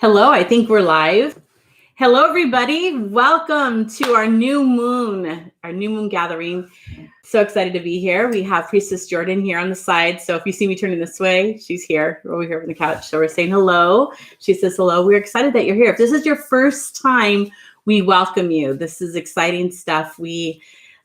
Hello, I think we're live. Hello, everybody. Welcome to our new moon gathering. So excited to be here. We have Priestess Jordan here on the side. So if you see me turning this way, she's here. We're over here on the couch. So we're saying hello. She says hello. We're excited that you're here. If this is your first time, we welcome you. This is exciting stuff. We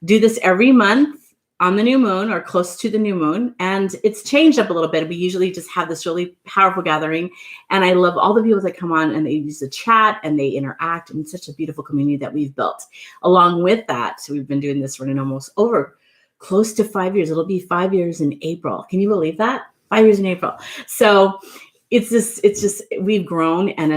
do this every month on the new moon or close to the new moon. And it's changed up a little bit. We usually just have this really powerful gathering. And I love all the people that come on and they use the chat and they interact. And it's such a beautiful community that we've built. Along with that, so we've been doing this for almost over close to 5 years. It'll be 5 years in April. Can you believe that? 5 years in April. So it's just we've grown and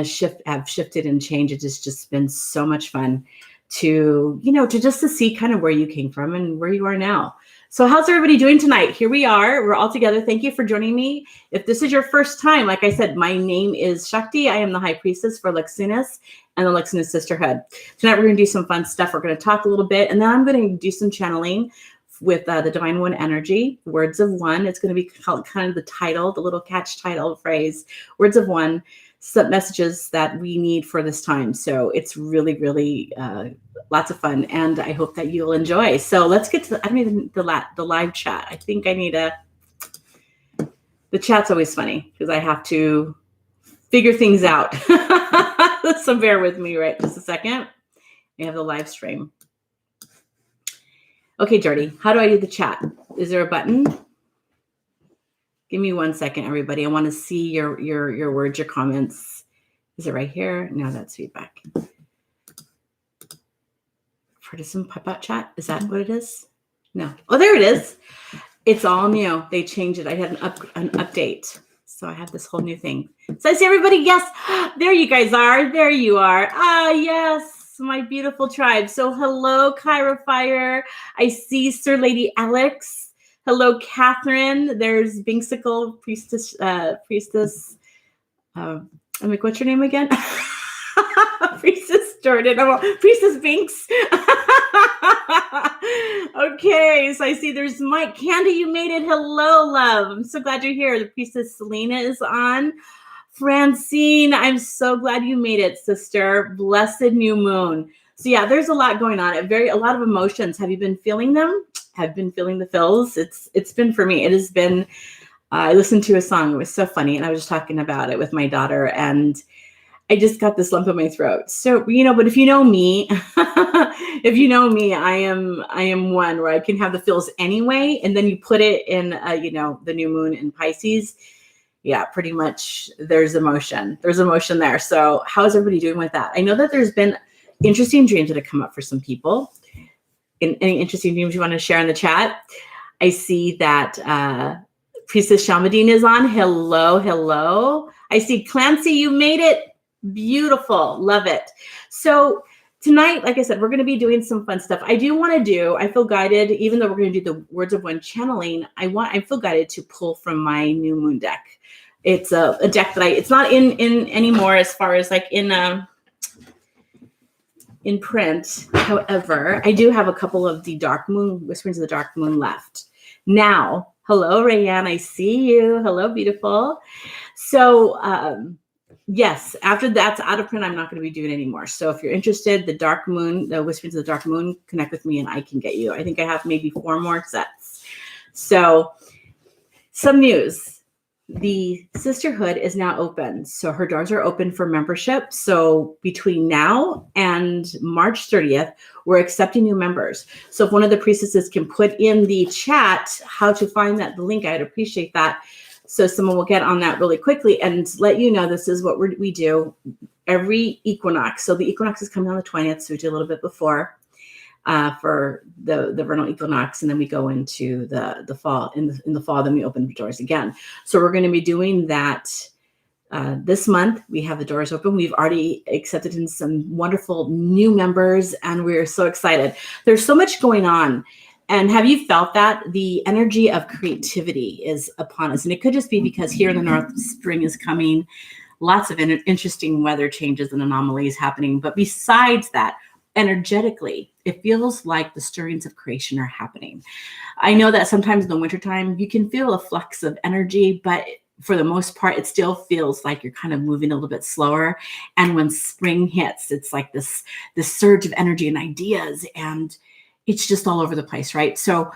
have shifted and changed. It's just been so much fun to see kind of where you came from and where you are now. So how's everybody doing tonight? Here we are. We're all together. Thank you for joining me. If this is your first time, like I said, my name is Shakti. I am the High Priestess for Luxunis and the Luxunis Sisterhood. Tonight we're going to do some fun stuff. We're going to talk a little bit, and then I'm going to do some channeling with the Divine One energy, Words of One. It's going to be called kind of the title, the little catch title phrase, Words of One, some messages that we need for this time. So it's really, really lots of fun, and I hope that you'll enjoy. So let's get to the live chat. I think I need the chat's always funny because I have to figure things out. So bear with me right just a second. We have the live stream. Okay, Jordy, how do I do the chat? Is there a button? Give me 1 second, everybody. I want to see your words, your comments. Is it right here? No, that's feedback. Partisan pop-out chat. Is that what it is? No. Oh, there it is. It's all new. They changed it. I had an update. So I have this whole new thing. So I see everybody. Yes. There you guys are. There you are. Ah, yes. My beautiful tribe. So hello, Kyra Fire. I see Sir Lady Alex. Hello, Catherine. There's Binksicle, Priestess. I'm like, what's your name again? Priestess Jordan. Priestess Binks. Okay, so I see there's Mike. Candy, you made it. Hello, love. I'm so glad you're here. The Priestess Selena is on. Francine, I'm so glad you made it, sister. Blessed new moon. So yeah, there's a lot going on. A lot of emotions. Have you been feeling them? Have been feeling the feels? It's been for me. It has been. I listened to a song. It was so funny, and I was just talking about it with my daughter, and I just got this lump in my throat. So but if you know me, I am one where I can have the feels anyway, and then you put it in the new moon in Pisces. Yeah, pretty much there's emotion. There's emotion there. So how is everybody doing with that? I know that there's been interesting dreams that have come up for some people. Any interesting dreams you want to share in the chat? I see that Priestess Shamadine is on. Hello. I see Clancy, you made it. Beautiful. Love it. So tonight, like I said, we're going to be doing some fun stuff. I feel guided, even though we're going to do the Words of One channeling, I feel guided to pull from my new moon deck. It's a deck that it's not in anymore as far as like in print. However, I do have a couple of the Dark Moon, Whisperings of the Dark Moon left. Now, hello, Rayanne, I see you. Hello, beautiful. So, yes, after that's out of print, I'm not going to be doing it anymore. So if you're interested, the Dark Moon, the Whisperings of the Dark Moon, connect with me and I can get you. I think I have maybe 4 more sets. So some news. The Sisterhood is now open. So her doors are open for membership. So between now and March 30th, we're accepting new members. So if one of the priestesses can put in the chat how to find the link, I'd appreciate that. So someone will get on that really quickly and let you know this is what we do every equinox. So the equinox is coming on the 20th, so we do a little bit before for the vernal equinox, and then we go into the fall. In the fall, then we open the doors again. So we're going to be doing that this month. We have the doors open. We've already accepted in some wonderful new members, and we're so excited. There's so much going on. And have you felt that the energy of creativity is upon us? And it could just be because here in the north, spring is coming, lots of interesting weather changes and anomalies happening. But besides that, energetically, it feels like the stirrings of creation are happening. I know that sometimes in the wintertime, you can feel a flux of energy, but for the most part, it still feels like you're kind of moving a little bit slower. And when spring hits, it's like this surge of energy and ideas, and it's just all over the place, right? So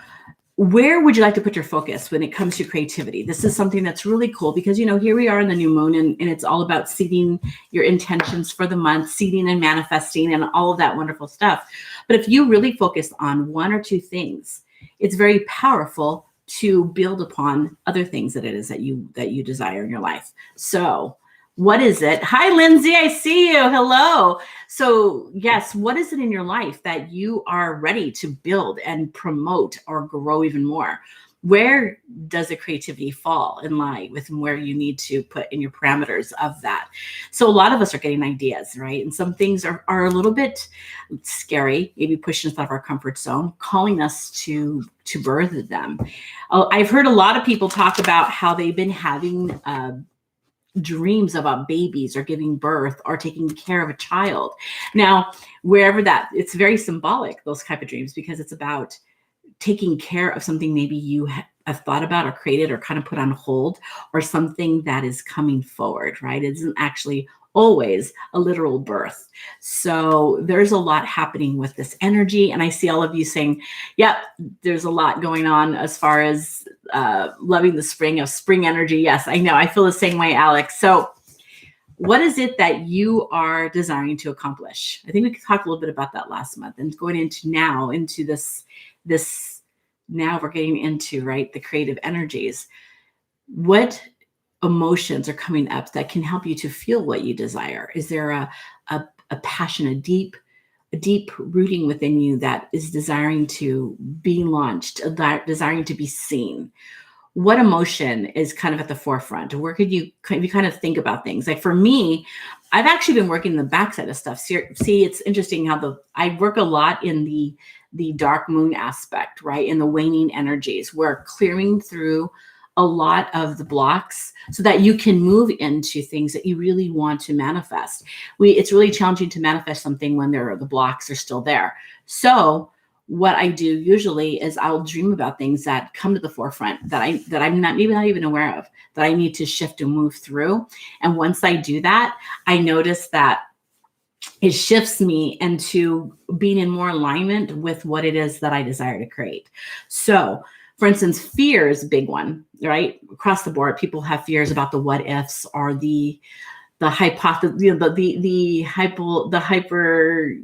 where would you like to put your focus when it comes to creativity? This is something that's really cool because, here we are in the new moon, and it's all about seeding your intentions for the month, seeding and manifesting and all of that wonderful stuff. But if you really focus on one or two things, it's very powerful to build upon other things that it is that you desire in your life. So what is it? Hi, Lindsay, I see you. Hello. So yes, what is it in your life that you are ready to build and promote or grow even more? Where does the creativity fall in line with where you need to put in your parameters of that? So a lot of us are getting ideas, right? And some things are a little bit scary, maybe pushing us out of our comfort zone, calling us to birth them. I've heard a lot of people talk about how they've been having dreams about babies or giving birth or taking care of a child. Now, wherever that, it's very symbolic, those type of dreams, because it's about taking care of something maybe you have thought about or created or kind of put on hold, or something that is coming forward, right? It isn't actually always a literal birth. So there's a lot happening with this energy. And I see all of you saying, yep, there's a lot going on as far as loving the spring energy. Yes, I know. I feel the same way, Alex. So what is it that you are desiring to accomplish? I think we talked a little bit about that last month, and going into this now we're getting into, right, the creative energies. What emotions are coming up that can help you to feel what you desire? Is there a passion, a deep rooting within you that is desiring to be launched, desiring to be seen? What emotion is kind of at the forefront? Where could you kind of think about things? Like for me, I've actually been working the backside of stuff. See, it's interesting how I work a lot in the dark moon aspect, right? In the waning energies. We're clearing through a lot of the blocks so that you can move into things that you really want to manifest. It's really challenging to manifest something when the blocks are still there. So what I do usually is I'll dream about things that come to the forefront that I'm not even aware of, that I need to shift and move through. And once I do that, I notice that it shifts me into being in more alignment with what it is that I desire to create. So for instance, fear is a big one, right? Across the board, people have fears about the what ifs or the hypothesis, the hyper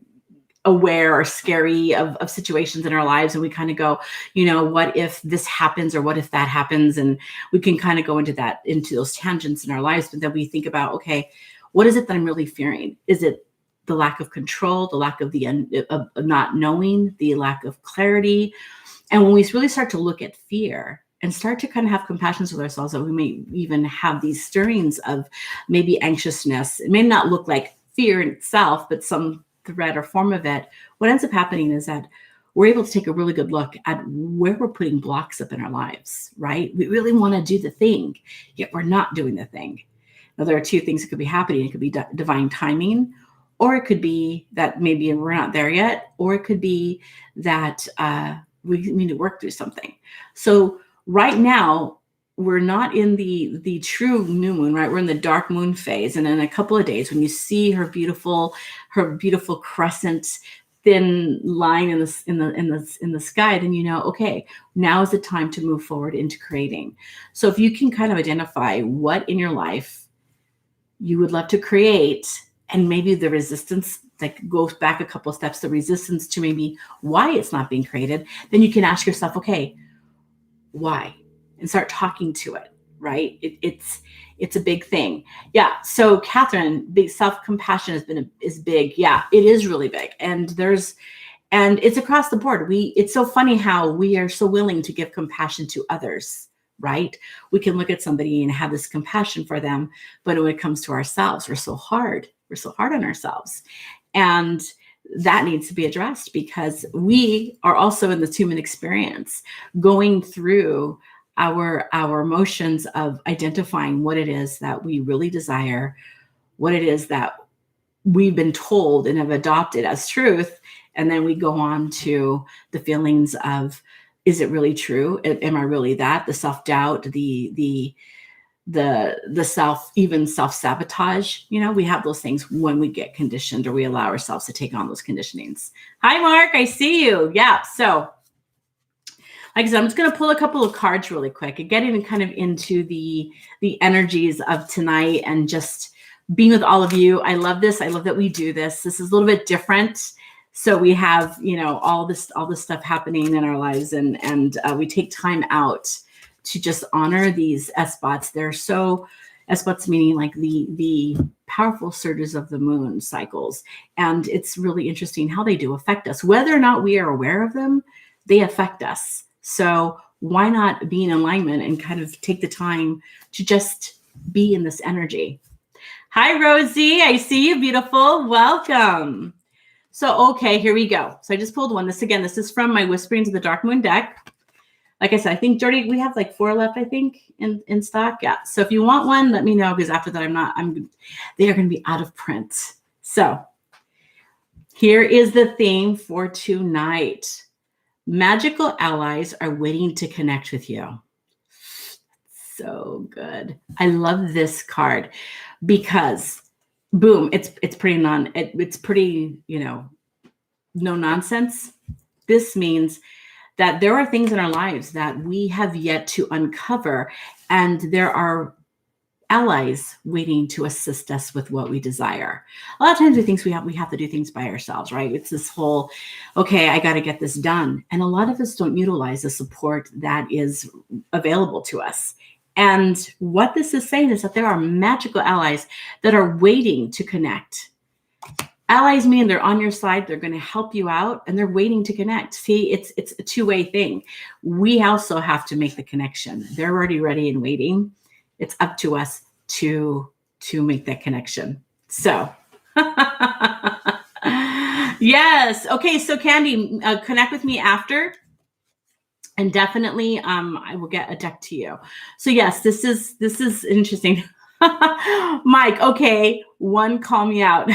aware or scary of situations in our lives. And we kind of go, what if this happens, or what if that happens? And we can kind of go into those tangents in our lives. But then we think about, okay, what is it that I'm really fearing? Is it the lack of control, the lack of of not knowing, the lack of clarity? And when we really start to look at fear and start to kind of have compassion with ourselves, that we may even have these stirrings of maybe anxiousness. It may not look like fear in itself, but some thread or form of it. What ends up happening is that we're able to take a really good look at where we're putting blocks up in our lives, right? We really want to do the thing, yet we're not doing the thing. Now, there are two things that could be happening. It could be divine timing, or it could be that maybe we're not there yet, or it could be that we need to work through something. So right now, we're not in the true new moon, right? We're in the dark moon phase. And in a couple of days, when you see her beautiful crescent thin line in the sky, then okay, now is the time to move forward into creating. So if you can kind of identify what in your life you would love to create, and maybe the resistance goes back a couple of steps, the resistance to maybe why it's not being created, then you can ask yourself, okay, why? And start talking to it, right? It's a big thing. Yeah. So Catherine, big self-compassion is big. Yeah, it is really big. And it's across the board. It's so funny how we are so willing to give compassion to others, right? We can look at somebody and have this compassion for them, but when it comes to ourselves, we're so hard on ourselves. And that needs to be addressed, because we are also in this human experience going through our emotions of identifying what it is that we really desire, what it is that we've been told and have adopted as truth. And then we go on to the feelings of, is it really true? Am I really that? The self-doubt, the even self-sabotage. We have those things when we get conditioned or we allow ourselves to take on those conditionings. Hi, Mark, I see you. Yeah. So like I said, I'm just going to pull a couple of cards really quick and getting kind of into the energies of tonight and just being with all of you. I love this. I love that we do this. This is a little bit different. So we have, all this stuff happening in our lives, and we take time out to just honor these S-spots. They're so, S-spots meaning like the powerful surges of the moon cycles. And it's really interesting how they do affect us. Whether or not we are aware of them, they affect us. So why not be in alignment and kind of take the time to just be in this energy? Hi, Rosie. I see you. Beautiful. Welcome. So, okay, here we go. So I just pulled one. This is from my Whispering to the Dark Moon deck. Like I said, I think, Jordy, we have like 4 left, I think, in stock. Yeah. So if you want one, let me know, because after that, they are going to be out of print. So here is the theme for tonight. Magical allies are waiting to connect with you. So good. I love this card because, boom, it's pretty it's pretty, no nonsense. This means that there are things in our lives that we have yet to uncover, and there are allies waiting to assist us with what we desire. A lot of times we think we have to do things by ourselves, right? It's this whole, okay, I got to get this done. And a lot of us don't utilize the support that is available to us. And what this is saying is that there are magical allies that are waiting to connect. Allies mean they're on your side, they're going to help you out, and they're waiting to connect. See, it's a two-way thing. We also have to make the connection. They're already ready and waiting. It's up to us to make that connection. So, yes. Okay, so Candy, connect with me after. And definitely, I will get a deck to you. So yes, this is interesting. Mike, okay, one, call me out.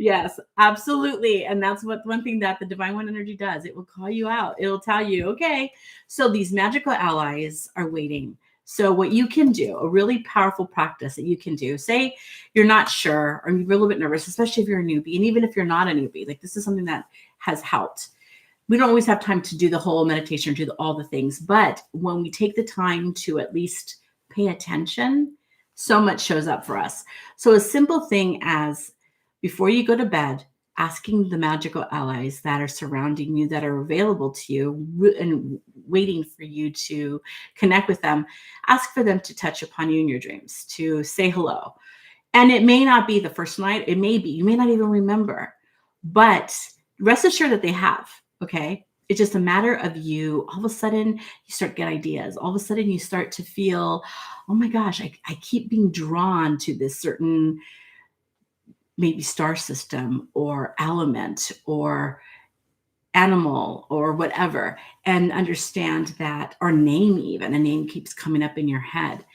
Yes, absolutely. And that's one thing that the Divine One energy does. It will call you out. It'll tell you, okay, so these magical allies are waiting. So what you can do, a really powerful practice that you can do, say you're not sure or you're a little bit nervous, especially if you're a newbie. And even if you're not a newbie, like this is something that has helped. We don't always have time to do the whole meditation, do all the things. But when we take the time to at least pay attention, so much shows up for us. So a simple thing as before you go to bed, asking the magical allies that are surrounding you, that are available to you and waiting for you to connect with them, ask for them to touch upon you in your dreams, to say hello. And it may not be the first night. It may be, you may not even remember, but rest assured that they have. Okay. It's just a matter of you. All of a sudden you start to get ideas. All of a sudden you start to feel, oh my gosh, I keep being drawn to this certain maybe star system or element or animal or whatever, and understand that, or name, even a name keeps coming up in your head.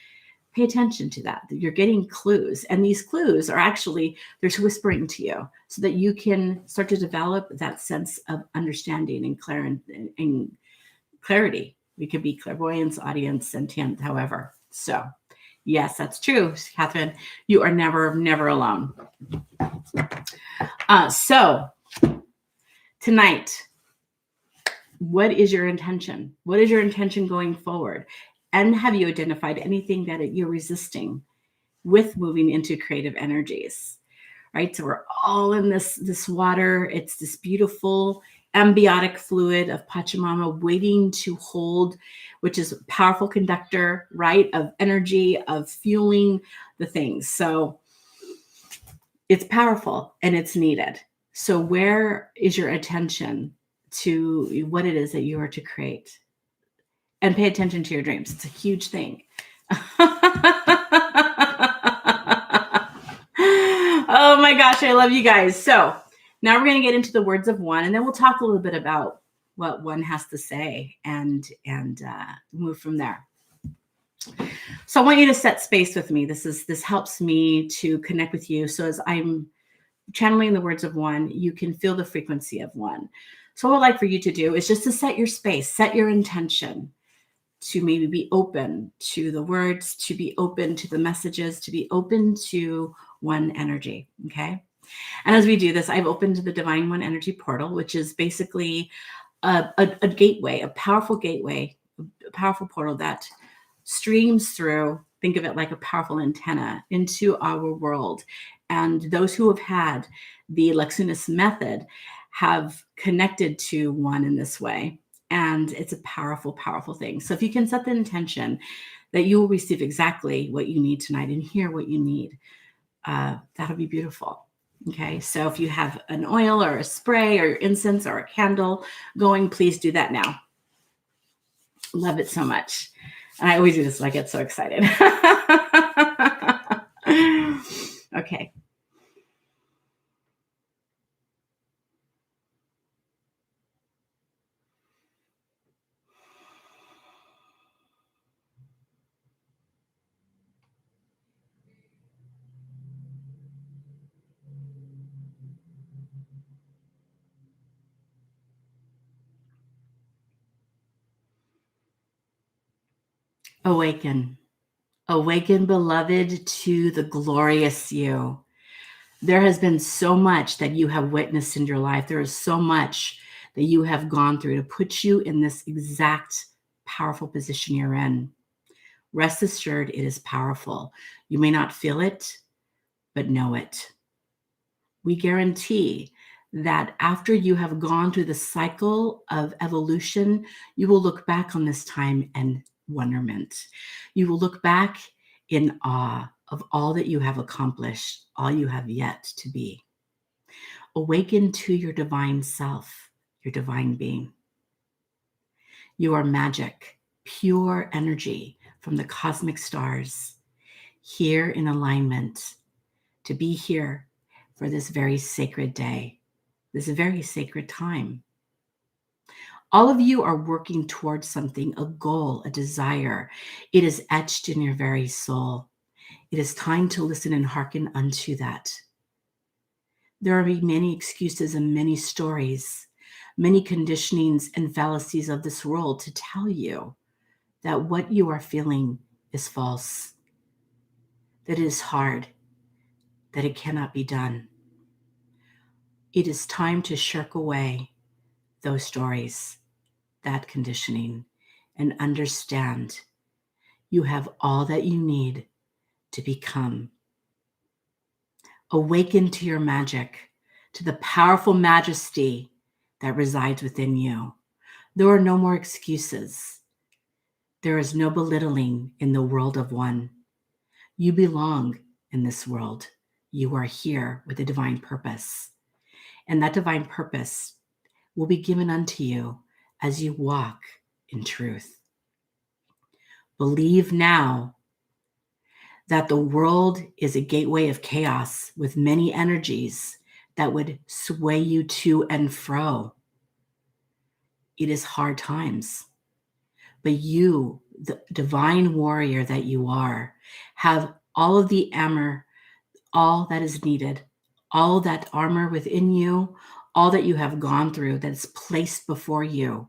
Pay attention to that. You're getting clues, and these clues are actually, they're whispering to you so that you can start to develop that sense of understanding and clarity. We could be clairvoyance, audience, sentient, however. So yes, that's true, Catherine. You are never alone. So tonight, what is your intention? What is your intention going forward? And have you identified anything that you're resisting with moving into creative energies? Right? So we're all in this water. It's this beautiful ambiotic fluid of Pachamama waiting to hold, which is a powerful conductor, right? Of energy, of fueling the things. So it's powerful and it's needed. So where is your attention to what it is that you are to create? And pay attention to your dreams. It's a huge thing. Oh my gosh, I love you guys. So now we're going to get into the words of one, and then we'll talk a little bit about what one has to say and move from there. So I want you to set space with me. This helps me to connect with you. So as I'm channeling the words of one, you can feel the frequency of one. So what I'd like for you to do is just to set your space, set your intention to maybe be open to the words, to be open to the messages, to be open to one energy. Okay. And as we do this, I've opened the Divine One Energy Portal, which is basically a gateway, a powerful gateway, a powerful portal that streams through, think of it like a powerful antenna, into our world. And those who have had the Luxunis method have connected to one in this way. And it's a powerful, powerful thing. So if you can set the intention that you will receive exactly what you need tonight and hear what you need, that'll be beautiful. Okay, so if you have an oil or a spray or incense or a candle going, please do that now. Love it so much. And I always do this when I get so excited. Okay. Awaken. Awaken, beloved, to the glorious you. There has been so much that you have witnessed in your life. There is so much that you have gone through to put you in this exact powerful position you're in. Rest assured, it is powerful. You may not feel it, but know it. We guarantee that after you have gone through the cycle of evolution, you will look back on this time in wonderment. You will look back in awe of all that you have accomplished, all you have yet to be. Awaken to your divine self, your divine being. You are magic, pure energy from the cosmic stars, here in alignment to be here for this very sacred day, this very sacred time. All of you are working towards something, a goal, a desire. It is etched in your very soul. It is time to listen and hearken unto that. There are many excuses and many stories, many conditionings and fallacies of this world to tell you that what you are feeling is false, that it is hard, that it cannot be done. It is time to shirk away those stories, that conditioning, and understand you have all that you need to become. Awaken to your magic, to the powerful majesty that resides within you. There are no more excuses. There is no belittling in the world of one. You belong in this world. You are here with a divine purpose. And that divine purpose will be given unto you as you walk in truth. Believe now that the world is a gateway of chaos with many energies that would sway you to and fro. It is hard times, but you, the divine warrior that you are, have all of the armor, all that is needed, all that armor within you, all that you have gone through that's placed before you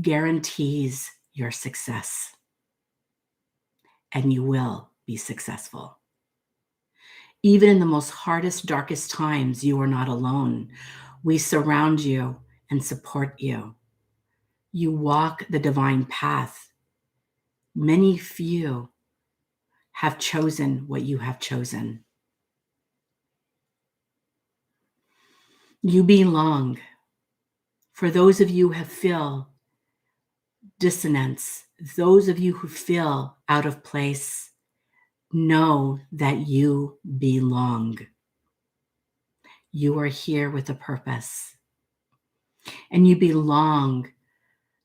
guarantees your success. And you will be successful. Even in the most hardest, darkest times, you are not alone. We surround you and support you. You walk the divine path. Many few have chosen what you have chosen. You belong. For those of you who feel dissonance, those of you who feel out of place, know that you belong. You are here with a purpose. And you belong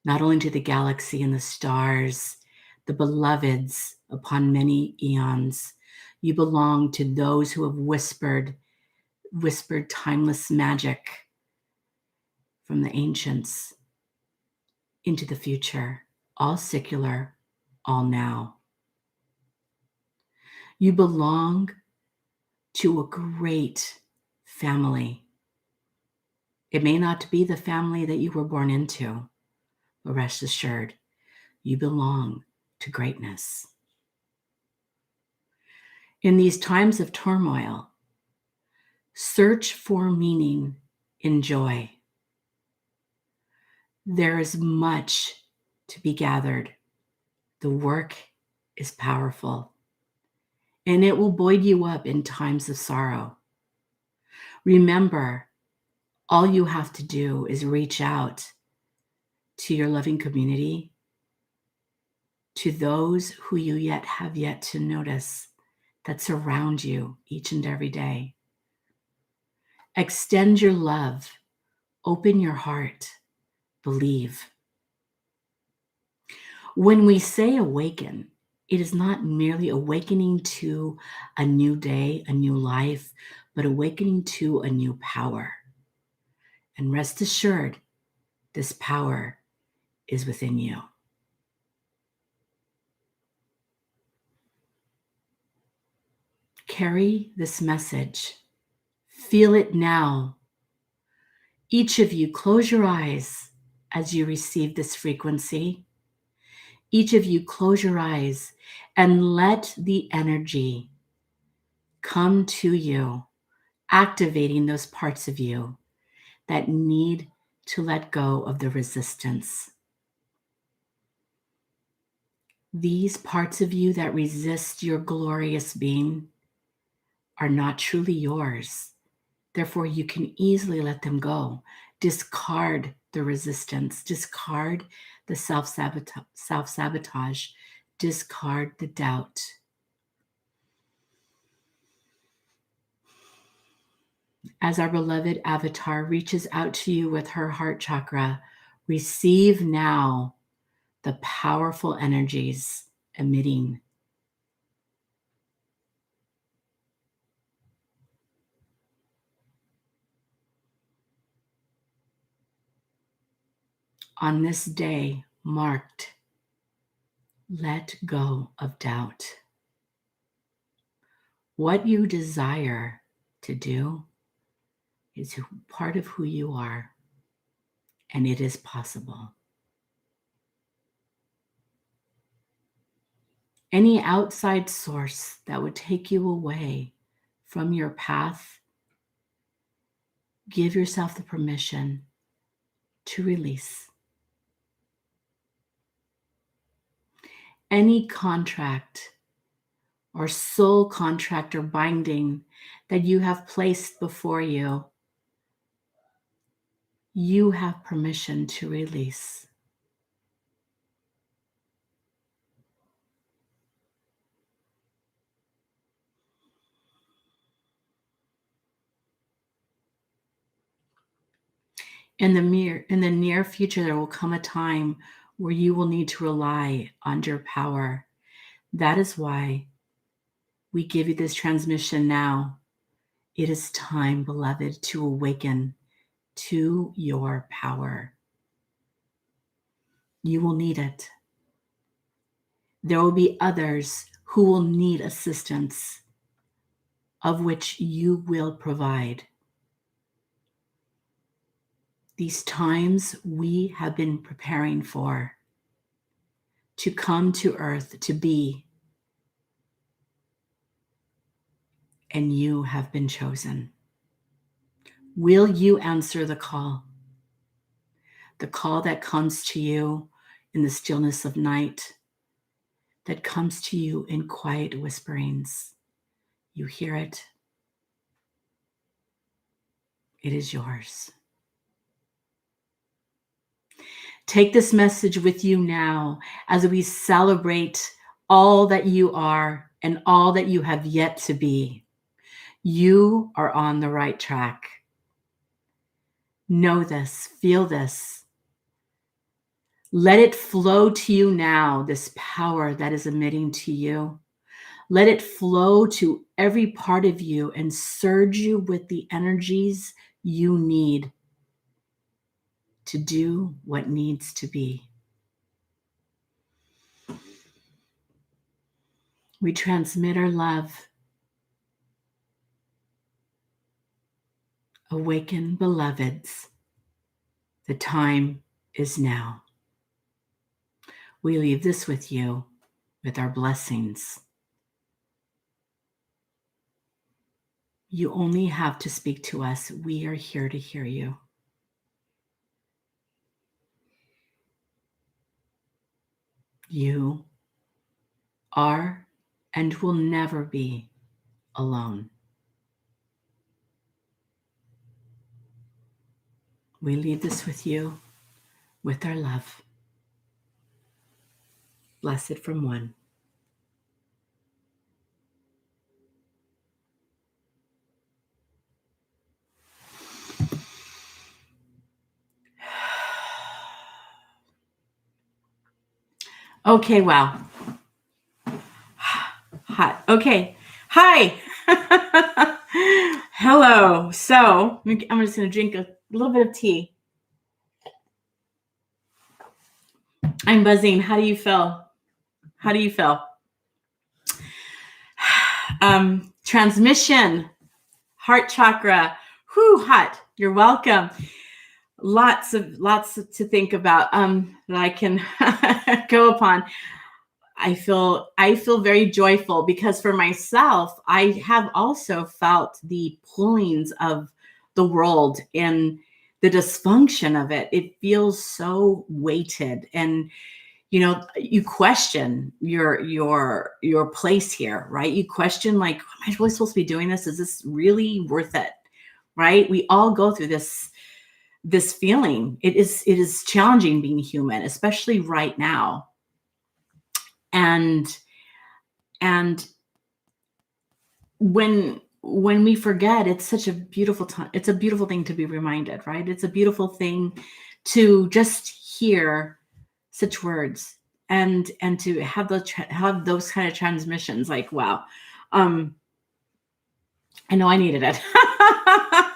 not only to the galaxy and the stars, the beloveds upon many eons. You belong to those who have whispered timeless magic from the ancients into the future, all secular, all now. You belong to a great family. It may not be the family that you were born into, but rest assured, You belong to greatness. In these times of turmoil, search for meaning in joy. There is much to be gathered. The work is powerful, and it will buoy you up in times of sorrow. Remember, all you have to do is reach out to your loving community, to those who you have yet to notice that surround you each and every day. Extend your love, open your heart, believe. When we say awaken, it is not merely awakening to a new day, a new life, but awakening to a new power. And rest assured, this power is within you. Carry this message. Feel it now. Each of you, close your eyes as you receive this frequency. Each of you, close your eyes and let the energy come to you, activating those parts of you that need to let go of the resistance. These parts of you that resist your glorious being are not truly yours. Therefore, you can easily let them go. Discard the resistance, discard the self-sabotage, discard the doubt. As our beloved avatar reaches out to you with her heart chakra, receive now the powerful energies emitting. On this day marked, let go of doubt. What you desire to do is part of who you are, and it is possible. Any outside source that would take you away from your path, give yourself the permission to release. Any contract or soul contract or binding that you have placed before you, you have permission to release. In the near future, there will come a time where you will need to rely on your power. That is why we give you this transmission now. It is time, beloved, to awaken to your power. You will need it. There will be others who will need assistance, of which you will provide. These times we have been preparing for, to come to earth, to be, and you have been chosen. Will you answer the call? The call that comes to you in the stillness of night, that comes to you in quiet whisperings. You hear it. It is yours. Take this message with you now as we celebrate all that you are and all that you have yet to be. You are on the right track. Know this, feel this. Let it flow to you now, this power that is emitting to you. Let it flow to every part of you and surge you with the energies you need to do what needs to be. We transmit our love. Awaken, beloveds. The time is now. We leave this with you, with our blessings. You only have to speak to us. We are here to hear you. You are and will never be alone. We leave this with you, with our love. Blessed from one. Okay, wow. Hot. Okay. Hi. Hello. So I'm just going to drink a little bit of tea. I'm buzzing. How do you feel? How do you feel? Transmission, heart chakra. Whew, hot. You're welcome. Lots to think about that I can go upon. I feel very joyful because for myself, I have also felt the pullings of the world and the dysfunction of it. It feels so weighted, and you question your place here, right? You question, like, am I really supposed to be doing this? Is this really worth it? Right? We all go through this feeling. It is challenging being human, especially right now. And when we forget, it's such a beautiful time. It's a beautiful thing to be reminded, right? It's a beautiful thing to just hear such words and to have those kind of transmissions. Like, wow. I know I needed it.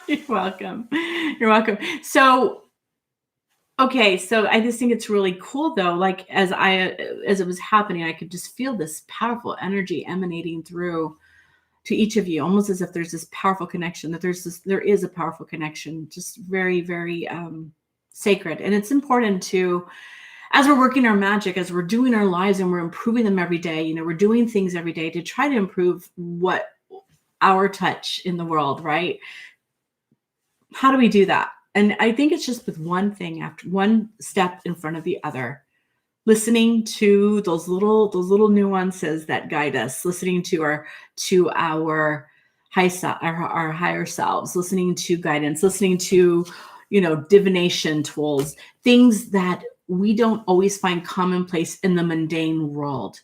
You're welcome. You're welcome. So, okay. So I just think it's really cool though. Like as it was happening, I could just feel this powerful energy emanating through to each of you, almost as if there's this powerful connection, that there is a powerful connection, just very, very sacred. And it's important to, as we're working our magic, as we're doing our lives and we're improving them every day, we're doing things every day to try to improve what our touch in the world, right? How do we do that? And I think it's just with one thing after one step in front of the other, listening to those little nuances that guide us, listening to our our higher selves, listening to guidance, listening to divination tools, things that we don't always find commonplace in the mundane world.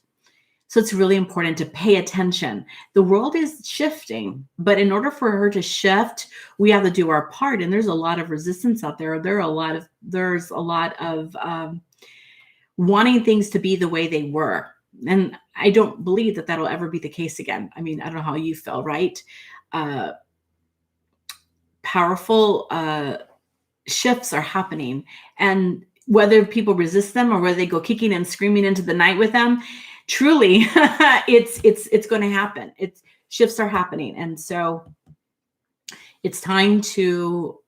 So it's really important to pay attention. The world is shifting, but in order for her to shift, we have to do our part. And there's a lot of resistance out there. There's a lot of wanting things to be the way they were. And I don't believe that that'll ever be the case again. I mean, I don't know how you feel, right? Powerful shifts are happening. And whether people resist them or whether they go kicking and screaming into the night with them, truly, it's going to happen. Shifts are happening. And so it's time to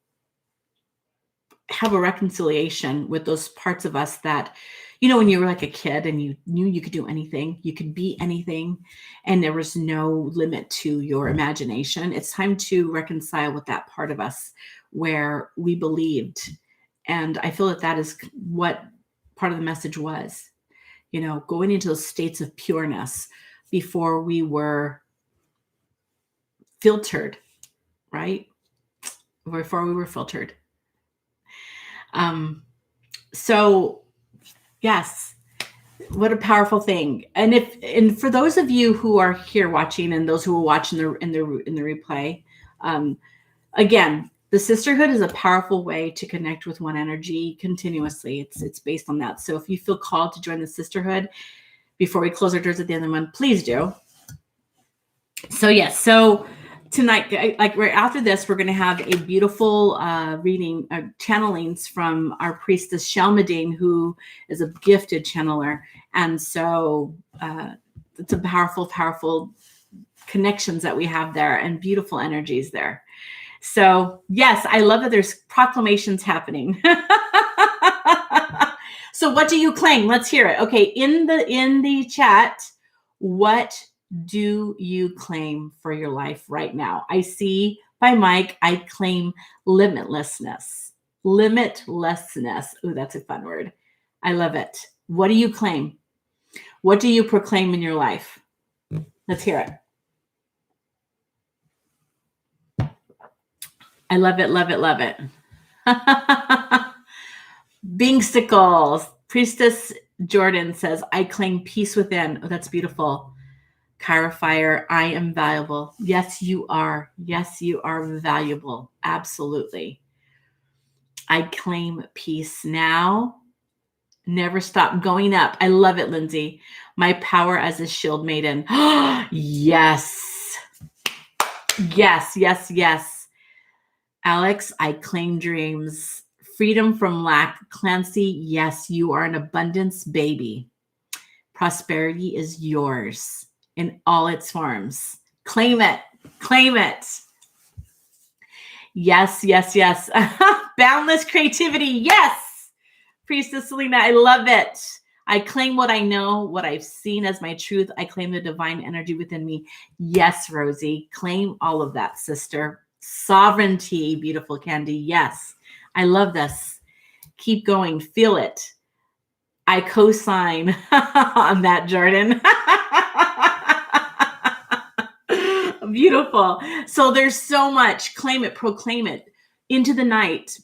have a reconciliation with those parts of us that, when you were like a kid and you knew you could do anything, you could be anything, and there was no limit to your imagination. It's time to reconcile with that part of us where we believed. And I feel that is what part of the message was, going into those states of pureness before we were filtered, right? Before we were filtered. So yes, what a powerful thing. And for those of you who are here watching and those who will watch in the replay, again, the sisterhood is a powerful way to connect with one energy continuously. It's based on that. So if you feel called to join the sisterhood before we close our doors at the end of the month, please do. So yes, so tonight, like right after this, we're going to have a beautiful reading, channelings from our priestess Shalmadine, who is a gifted channeler. And so it's a powerful connections that we have there and beautiful energies there. So yes, I love that there's proclamations happening. So what do you claim? Let's hear it. Okay, in the chat, what do you claim for your life right now? I see by Mike, I claim limitlessness. Limitlessness. Ooh, that's a fun word. I love it. What do you claim? What do you proclaim in your life? Let's hear it. I love it, love it, love it. Bingsticles. Priestess Jordan says, I claim peace within. Oh, that's beautiful. Kyra Fire, I am valuable. Yes, you are. Yes, you are valuable. Absolutely. I claim peace now. Never stop going up. I love it, Lindsay. My power as a shield maiden. Yes. Yes, yes, yes. Alex, I claim dreams. Freedom from lack. Clancy, yes, you are an abundance baby. Prosperity is yours in all its forms. Claim it. Claim it. Yes, yes, yes. Boundless creativity. Yes. Priestess Selena, I love it. I claim what I know, what I've seen as my truth. I claim the divine energy within me. Yes, Rosie. Claim all of that, sister. Sovereignty, beautiful Candy. Yes. I love this. Keep going. Feel it. I co-sign on that, Jordan. Beautiful. So there's so much. Claim it, proclaim it into the night.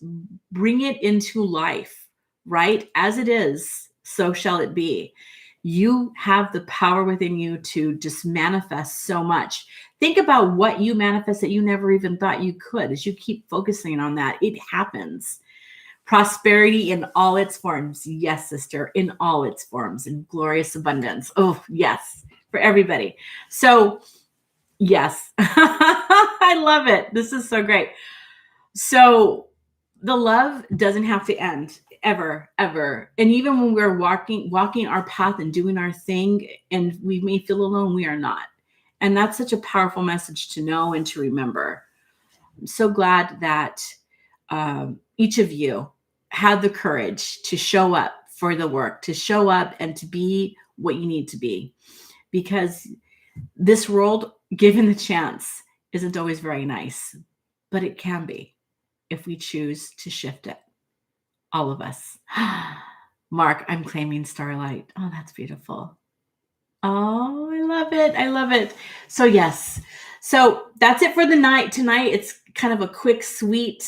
Bring it into life, right? As it is, so shall it be. You have the power within you to just manifest so much. Think about what you manifest that you never even thought you could. As you keep focusing on that, it happens. Prosperity in all its forms. Yes, sister, in all its forms, in glorious abundance. Oh, yes, for everybody. So, yes, I love it. This is so great. So, the love doesn't have to end ever, ever. And even when we're walking our path and doing our thing, and we may feel alone, we are not. And that's such a powerful message to know and to remember. I'm so glad that each of you had the courage to show up for the work, to show up and to be what you need to be. Because this world, given the chance, isn't always very nice, but it can be if we choose to shift it. All of us. Mark, I'm claiming starlight. Oh, that's beautiful. Oh, I love it. I love it. So yes. So that's it for the night. Tonight, it's kind of a quick, sweet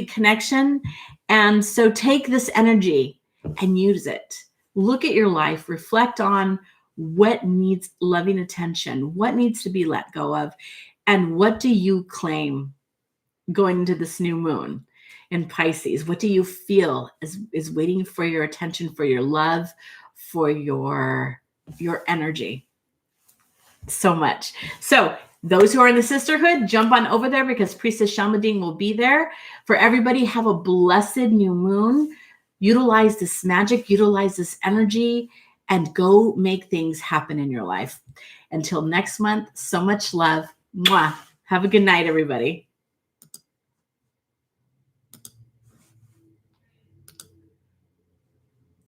connection. And so take this energy and use it. Look at your life, reflect on what needs loving attention, what needs to be let go of, and what do you claim going into this new moon in Pisces? What do you feel is waiting for your attention, for your love, for your energy? So much. So those who are in the sisterhood, jump on over there because Priestess Shamadine will be there. For everybody, have a blessed new moon. Utilize this magic, utilize this energy, and go make things happen in your life. Until next month, so much love. Mwah. Have a good night, everybody.